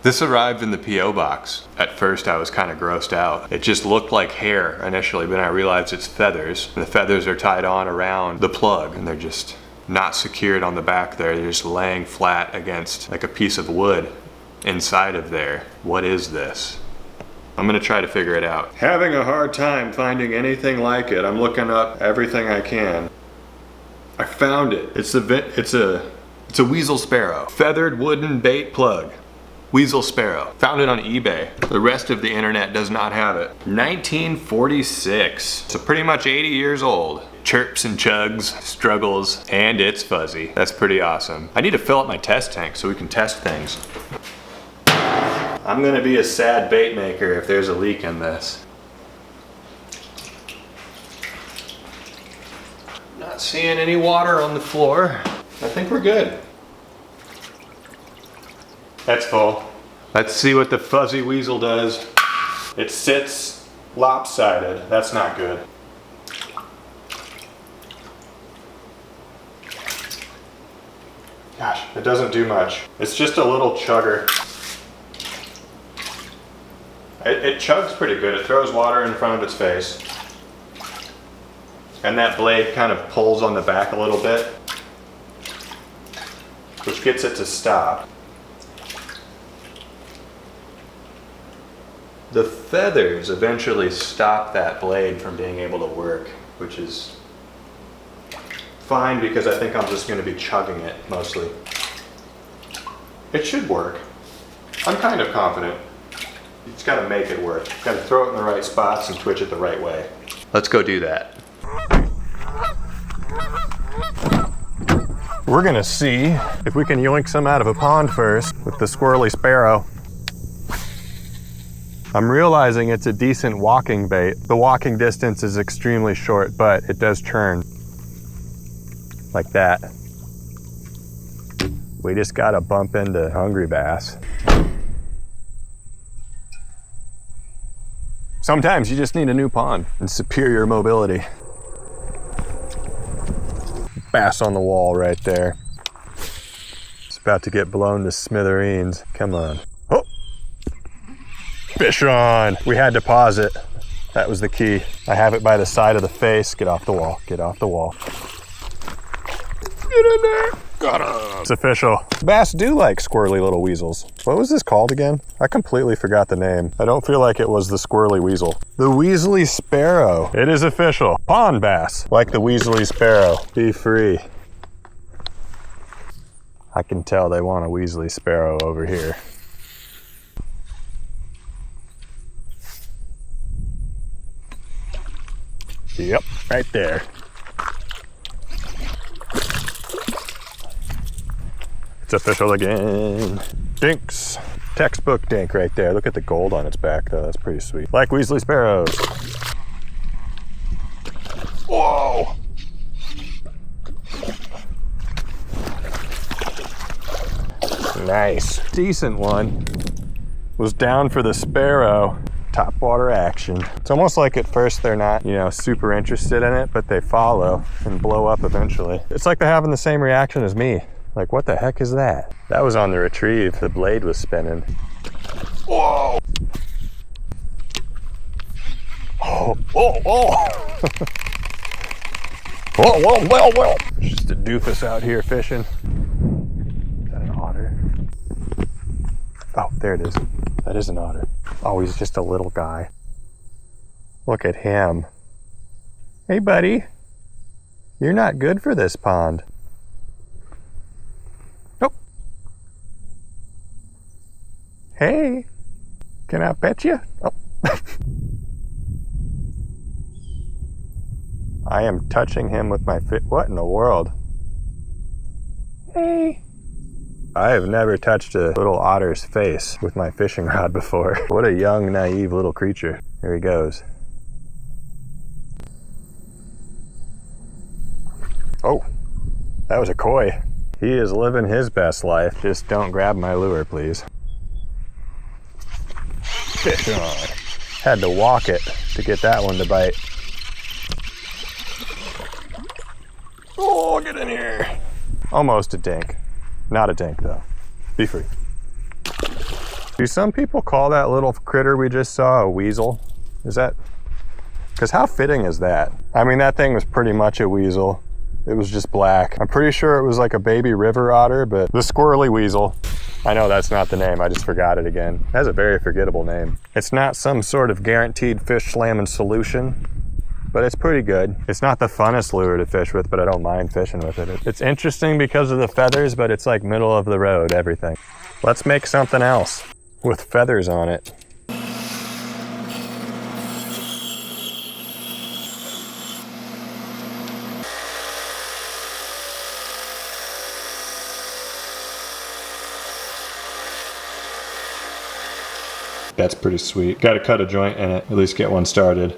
This arrived in the P.O. box. At first I was kind of grossed out. It just looked like hair initially, but then I realized it's feathers. And the feathers are tied on around the plug and they're just not secured on the back there. They're just laying flat against like a piece of wood inside of there. What is this? I'm gonna try to figure it out. Having a hard time finding anything like it. I'm looking up everything I can. I found it. It's a Weasel Sparrow. Feathered wooden bait plug. Weasel Sparrow. Found it on eBay. The rest of the internet does not have it. 1946. So pretty much 80 years old. Chirps and chugs, struggles, and it's fuzzy. That's pretty awesome. I need to fill up my test tank so we can test things. I'm gonna be a sad bait maker if there's a leak in this. Not seeing any water on the floor. I think we're good. That's full. Let's see what the fuzzy weasel does. It sits lopsided. That's not good. Gosh, it doesn't do much. It's just a little chugger. It chugs pretty good. It throws water in front of its face. And that blade kind of pulls on the back a little bit, which gets it to stop. The feathers eventually stop that blade from being able to work, which is fine because I think I'm just going to be chugging it mostly. It should work. I'm kind of confident. You just got to make it work. Got to throw it in the right spots and twitch it the right way. Let's go do that. We're going to see if we can yoink some out of a pond first with the squirrely sparrow. I'm realizing it's a decent walking bait. The walking distance is extremely short, but it does churn. Like that. We just gotta bump into hungry bass. Sometimes you just need a new pond and superior mobility. Bass on the wall right there. It's about to get blown to smithereens. Come on. Oh! Fish on! We had to pause it. That was the key. I have it by the side of the face. Get off the wall. Get off the wall. Get in there! Got him! It's official. Bass do like squirrely little weasels. What was this called again? I completely forgot the name. I don't feel like it was the squirrely weasel. The Weasel Sparrow. It is official. Pond bass. Like the Weasel Sparrow. Be free. I can tell they want a Weasel Sparrow over here. Yep, right there. It's official again. Dinks. Textbook dink right there. Look at the gold on its back though, that's pretty sweet. Like Weasel Sparrows. Whoa! Nice. Decent one. Was down for the sparrow. Top water action. It's almost like at first they're not, you know, super interested in it, but they follow and blow up eventually. It's like they're having the same reaction as me. Like, what the heck is that? That was on the retrieve. The blade was spinning. Whoa! Oh, oh, oh! Whoa, whoa, whoa, whoa! Just a doofus out here fishing. Is that an otter? Oh, there it is. That is an otter. Oh, he's just a little guy. Look at him. Hey, buddy. You're not good for this pond. Nope. Hey, can I pet you? Oh. I am touching him with my foot. What in the world? Hey. I have never touched a little otter's face with my fishing rod before. What a young, naive little creature. Here he goes. Oh, that was a koi. He is living his best life. Just don't grab my lure, please. Fish on. Had to walk it to get that one to bite. Oh, get in here. Almost a dink. Not a dink though. Be free. Do some people call that little critter we just saw a weasel? Is that? Because how fitting is that? I mean, that thing was pretty much a weasel. It was just black. I'm pretty sure it was like a baby river otter, but the squirrely weasel. I know that's not the name, I just forgot it again. It has a very forgettable name. It's not some sort of guaranteed fish slamming solution, but it's pretty good. It's not the funnest lure to fish with, but I don't mind fishing with it. It's interesting because of the feathers, but it's like middle of the road, everything. Let's make something else with feathers on it. That's pretty sweet. Got to cut a joint in it, at least get one started.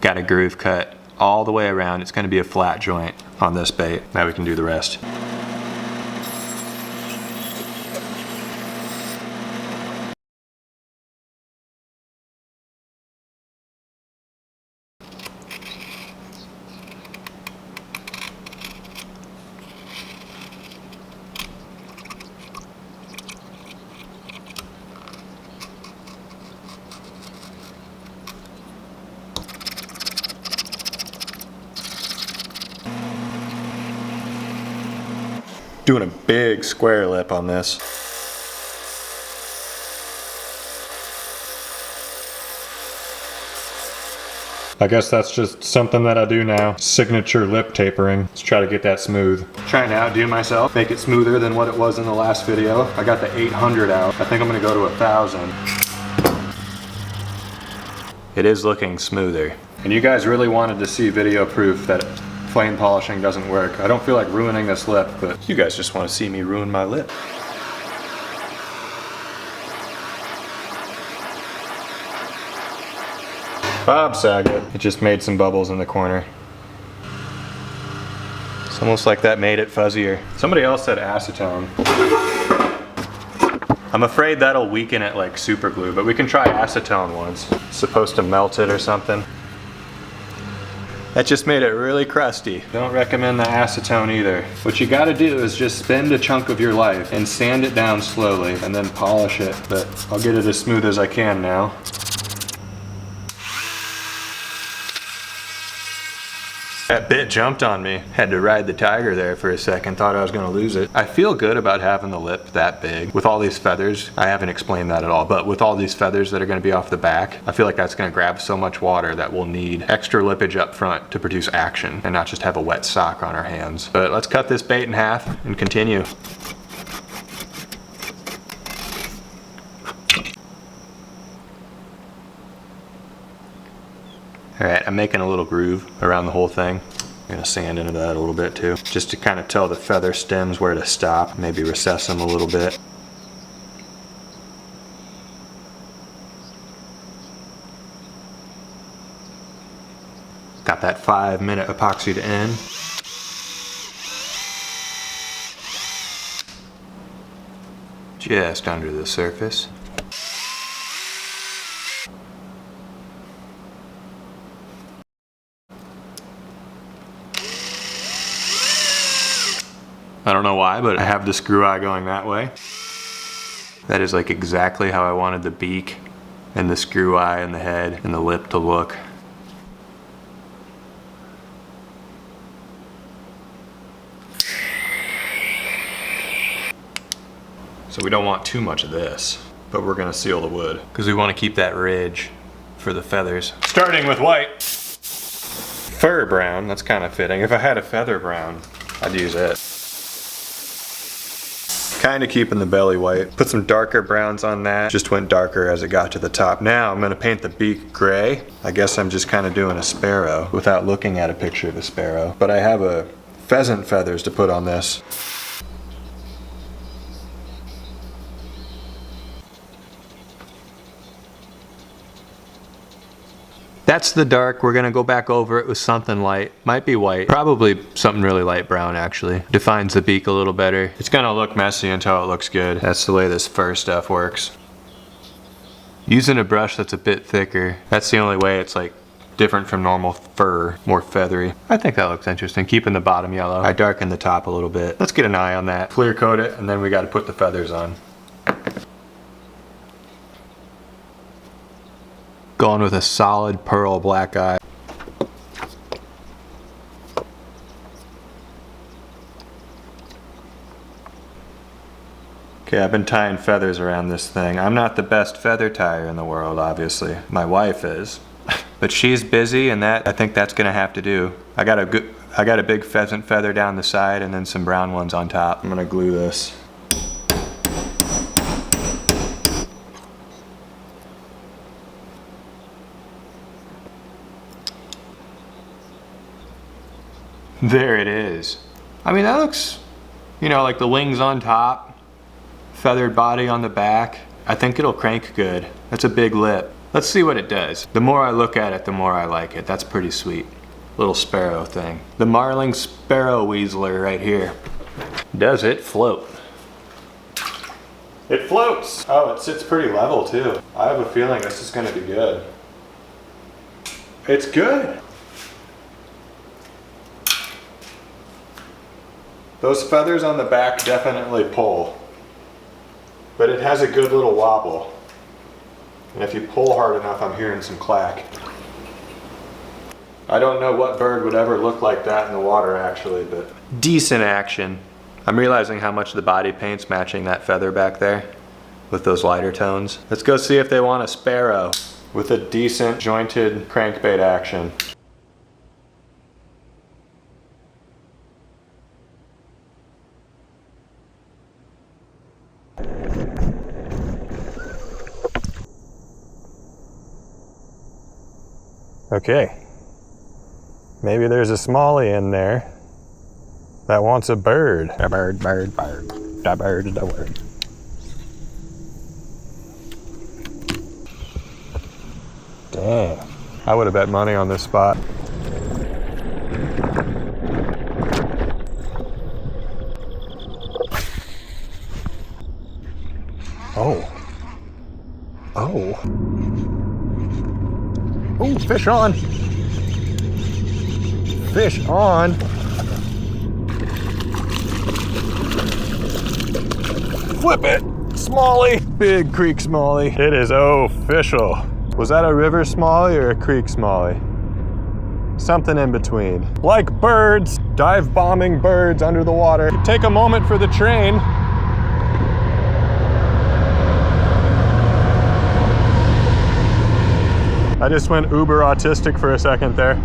Got a groove cut all the way around. It's going to be a flat joint on this bait. Now we can do the rest. Doing a big square lip on this. I guess that's just something that I do now. Signature lip tapering. Let's try to get that smooth. Trying to outdo myself, make it smoother than what it was in the last video. I got the 800 out. I think I'm gonna go to 1,000. It is looking smoother. And you guys really wanted to see video proof that flame polishing doesn't work. I don't feel like ruining this lip, but you guys just want to see me ruin my lip. Bob Saget. It just made some bubbles in the corner. It's almost like that made it fuzzier. Somebody else said acetone. I'm afraid that'll weaken it like super glue, but we can try acetone once. It's supposed to melt it or something. That just made it really crusty. Don't recommend the acetone either. What you gotta do is just spend a chunk of your life and sand it down slowly and then polish it. But I'll get it as smooth as I can now. That bit jumped on me. Had to ride the tiger there for a second, thought I was gonna lose it. I feel good about having the lip that big. With all these feathers, I haven't explained that at all, but with all these feathers that are gonna be off the back, I feel like that's gonna grab so much water that we'll need extra lippage up front to produce action and not just have a wet sock on our hands. But let's cut this bait in half and continue. Alright, I'm making a little groove around the whole thing. I'm gonna sand into that a little bit too, just to kind of tell the feather stems where to stop, maybe recess them a little bit. Got that 5-minute epoxy to end. Just under the surface. I don't know why, but I have the screw eye going that way. That is like exactly how I wanted the beak and the screw eye and the head and the lip to look. So we don't want too much of this, but we're gonna seal the wood because we want to keep that ridge for the feathers. Starting with white. Fur brown, that's kind of fitting. If I had a feather brown, I'd use it. Kind of keeping the belly white. Put some darker browns on that. Just went darker as it got to the top. Now I'm gonna paint the beak gray. I guess I'm just kind of doing a sparrow without looking at a picture of a sparrow. But I have a pheasant feathers to put on this. That's the dark. We're gonna go back over it with something light. Might be white. Probably something really light brown actually. Defines the beak a little better. It's gonna look messy until it looks good. That's the way this fur stuff works. Using a brush that's a bit thicker, that's the only way it's like different from normal fur, more feathery. I think that looks interesting, keeping the bottom yellow. I darkened the top a little bit. Let's get an eye on that. Clear coat it, and then we got to put the feathers on. Going with a solid pearl black eye. Okay, I've been tying feathers around this thing. I'm not the best feather tyer in the world, obviously. My wife is. But she's busy, and I think that's gonna have to do. I got a big pheasant feather down the side and then some brown ones on top. I'm gonna glue this. There it is. I mean, that looks, you know, like the wings on top, feathered body on the back. I think it'll crank good. That's a big lip. Let's see what it does. The more I look at it, the more I like it. That's pretty sweet. Little sparrow thing. The Marling sparrow weaseler right here. Does it float? It floats! Oh, it sits pretty level too. I have a feeling this is gonna be good. It's good! Those feathers on the back definitely pull, but it has a good little wobble. And if you pull hard enough, I'm hearing some clack. I don't know what bird would ever look like that in the water actually, but decent action. I'm realizing how much the body paint's matching that feather back there with those lighter tones. Let's go see if they want a sparrow with a decent jointed crankbait action. Okay, maybe there's a smallie in there that wants a bird. A bird, bird, bird. Da bird, da bird. Dang, I would have bet money on this spot. Oh. Oh. Ooh, fish on. Fish on. Flip it. Smallie. Big creek smallie. It is official. Was that a river smallie or a creek smallie? Something in between. Like birds, dive bombing birds under the water. Take a moment for the train. I just went uber autistic for a second there.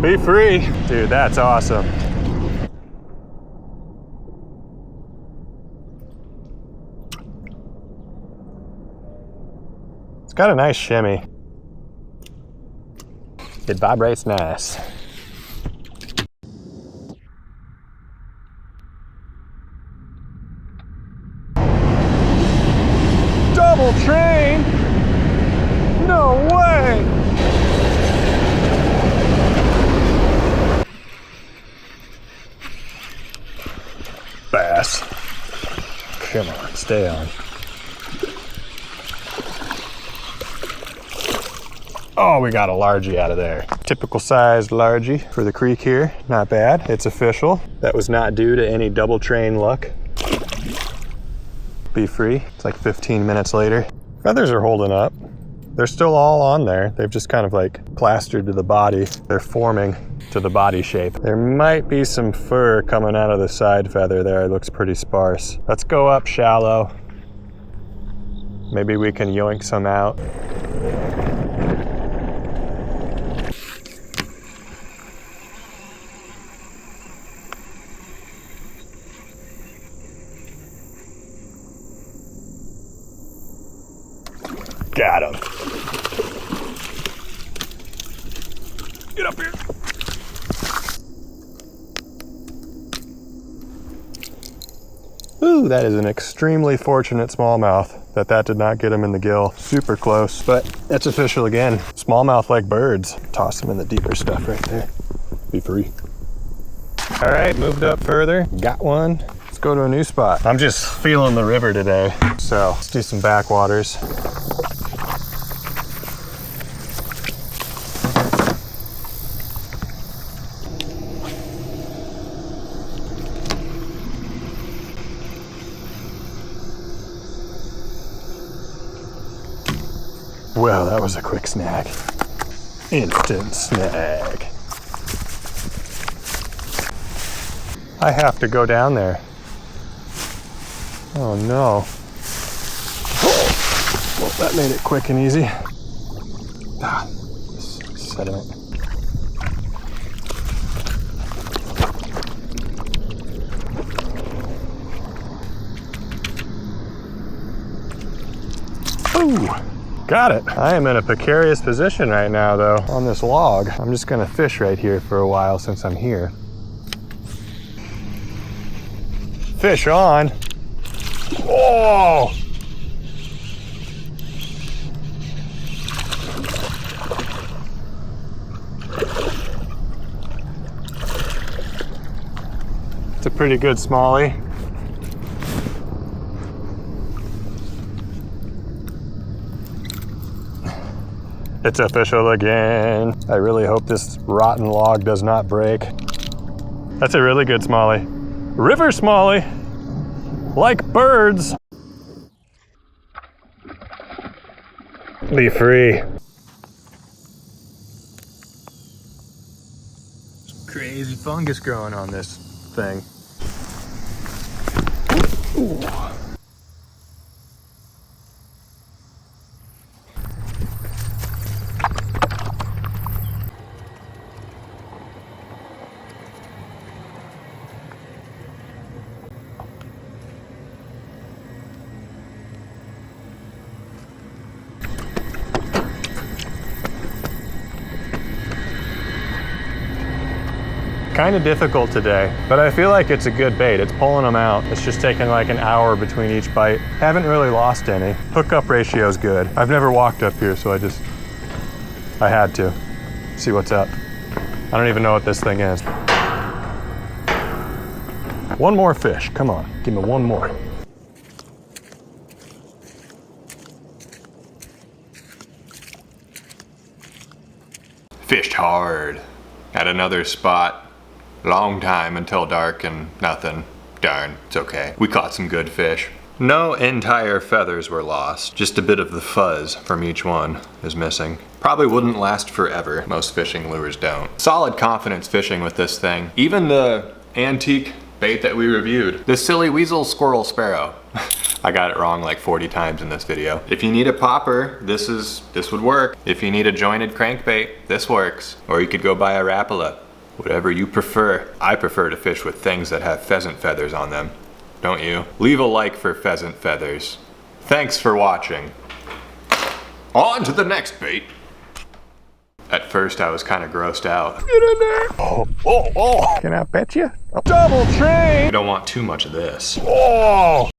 Be free. Dude, that's awesome. It's got a nice shimmy. It vibrates nice. Double train? No way! Bass. Come on, stay on. Oh, we got a largie out of there. Typical sized largie for the creek here. Not bad. It's official. That was not due to any double train luck. Be free. It's like 15 minutes later. Feathers are holding up. They're still all on there. They've just kind of like plastered to the body. They're forming to the body shape. There might be some fur coming out of the side feather there. It looks pretty sparse. Let's go up shallow. Maybe we can yoink some out. Got him. Get up here. Ooh, that is an extremely fortunate smallmouth that did not get him in the gill. Super close, but that's official again. Smallmouth like birds. Toss them in the deeper stuff right there. Be free. All right, moved up further. Got one. Let's go to a new spot. I'm just feeling the river today, so let's do some backwaters. Well, that was a quick snag. Instant snag. I have to go down there. Oh no. Well, that made it quick and easy. Ah, this sediment. Ooh. Got it. I am in a precarious position right now though on this log. I'm just gonna fish right here for a while since I'm here. Fish on. Oh! It's a pretty good smallie. It's official again. I really hope this rotten log does not break. That's a really good smallie. River smallie, like birds. Be free. Crazy fungus growing on this thing. Ooh. Kind of difficult today, but I feel like it's a good bait. It's pulling them out. It's just taking like an hour between each bite. Haven't really lost any. Hookup ratio is good. I've never walked up here, so I had to see what's up. I don't even know what this thing is. One more fish, come on, give me one more. Fished hard at another spot. Long time until dark and nothing. Darn, it's okay. We caught some good fish. No entire feathers were lost. Just a bit of the fuzz from each one is missing. Probably wouldn't last forever. Most fishing lures don't. Solid confidence fishing with this thing. Even the antique bait that we reviewed. This silly Weasel Sparrow. I got it wrong like 40 times in this video. If you need a popper, this would work. If you need a jointed crankbait, this works. Or you could go buy a Rapala. Whatever you prefer. I prefer to fish with things that have pheasant feathers on them. Don't you? Leave a like for pheasant feathers. Thanks for watching. On to the next bait. At first I was kind of grossed out. Get in there. Oh. Can I pet you? Double train. You don't want too much of this. Oh.